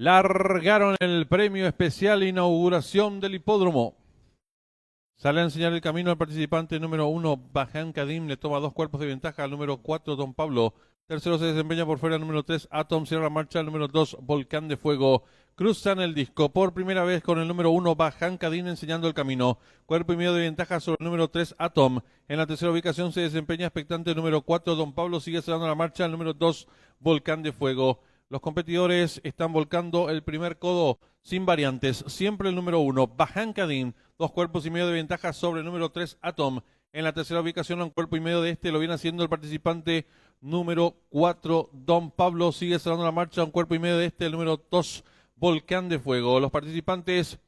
Largaron el premio especial inauguración del hipódromo. Sale a enseñar el camino al participante número 1, Bajan Kadim, le toma 2 cuerpos de ventaja al número 4, Don Pablo. Tercero se desempeña por fuera el número 3, Atom, cierra la marcha el número 2, Volcán de Fuego. Cruzan el disco por primera vez con el número 1, Bajan Kadim enseñando el camino. Cuerpo y medio de ventaja sobre el número 3, Atom. En la tercera ubicación se desempeña expectante el número 4, Don Pablo, sigue cerrando la marcha el número 2, Volcán de Fuego. Los competidores están volcando el primer codo sin variantes. Siempre el número 1, Bajan Kadim. 2 cuerpos y medio de ventaja sobre el número 3, Atom. En la tercera ubicación, un cuerpo y medio de este lo viene haciendo el participante número 4, Don Pablo. Sigue cerrando la marcha, un cuerpo y medio de este, el número 2, Volcán de Fuego. Los participantes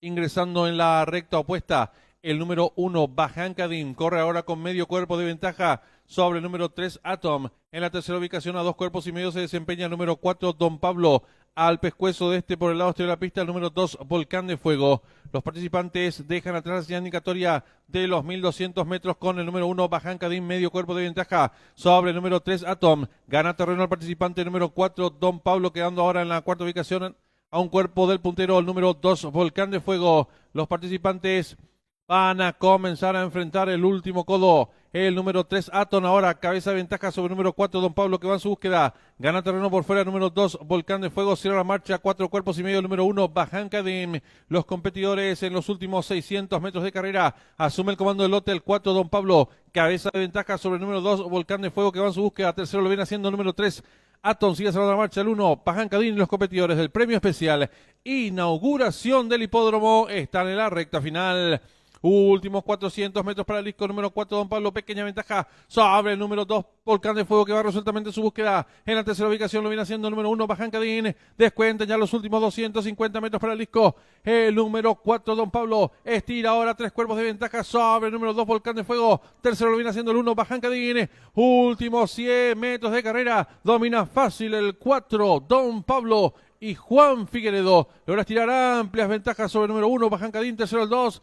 ingresando en la recta opuesta. El número 1, Bajan Kadim, corre ahora con medio cuerpo de ventaja sobre el número 3, Atom. En la tercera ubicación, a 2 cuerpos y medio se desempeña el número 4, Don Pablo. Al pescuezo de este por el lado exterior de la pista, el número 2, Volcán de Fuego. Los participantes dejan atrás la señal indicatoria de los 1200 metros con el número 1, Bajan Kadim, medio cuerpo de ventaja sobre el número 3, Atom. Gana terreno al participante número 4, Don Pablo, quedando ahora en la cuarta ubicación a un cuerpo del puntero, el número 2, Volcán de Fuego. Los participantes van a comenzar a enfrentar el último codo. El número 3, Atom, ahora cabeza de ventaja sobre el número 4, Don Pablo, que va en su búsqueda. Gana terreno por fuera el número 2, Volcán de Fuego, cierra la marcha, 4 cuerpos y medio el número 1, Bajan Kadim. Los competidores en los últimos 600 metros de carrera asume el comando del lote el 4, Don Pablo, cabeza de ventaja sobre el número 2, Volcán de Fuego, que va en su búsqueda. Tercero lo viene haciendo el número 3, Atom, sigue cerrando la marcha el 1, Bajan Kadim. Los competidores del premio especial inauguración del hipódromo están en la recta final. Últimos 400 metros para el disco número 4, Don Pablo, pequeña ventaja sobre el número 2, Volcán de Fuego, que va resueltamente en su búsqueda. En la tercera ubicación lo viene haciendo el número 1, Bajan Kadim. Descuenten ya los últimos 250 metros para el disco. El número 4, Don Pablo, estira ahora 3 cuerpos de ventaja sobre el número 2, Volcán de Fuego. Tercero lo viene haciendo el 1, Bajan Kadim. Últimos 100 metros de carrera, domina fácil el 4, Don Pablo. Y Juan Figueredo logra estirar amplias ventajas sobre el número 1, Bajan Kadim. Tercero el 2,